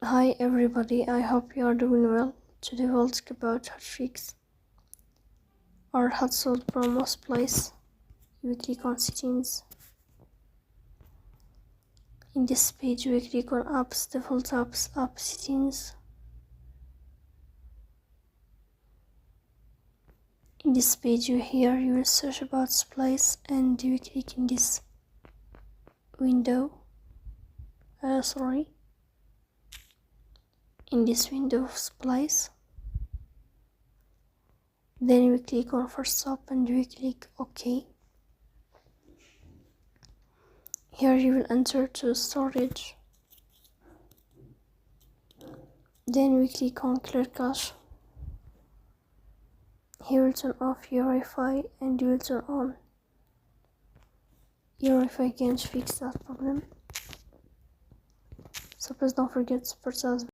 Hi everybody, I hope you are doing well. Today we'll talk about hotfix or hot sold promo Splice. We click on settings. In this page we click on apps, default apps, app settings. In this page you will search about Splice and you click in this window. In this window of Splice. Then we click on first stop and we click OK. Here you will enter to storage. Then we click on clear cache. Here will turn off your Wi-Fi and you will turn on your Wi-Fi again to fix that problem. So please don't forget to support us.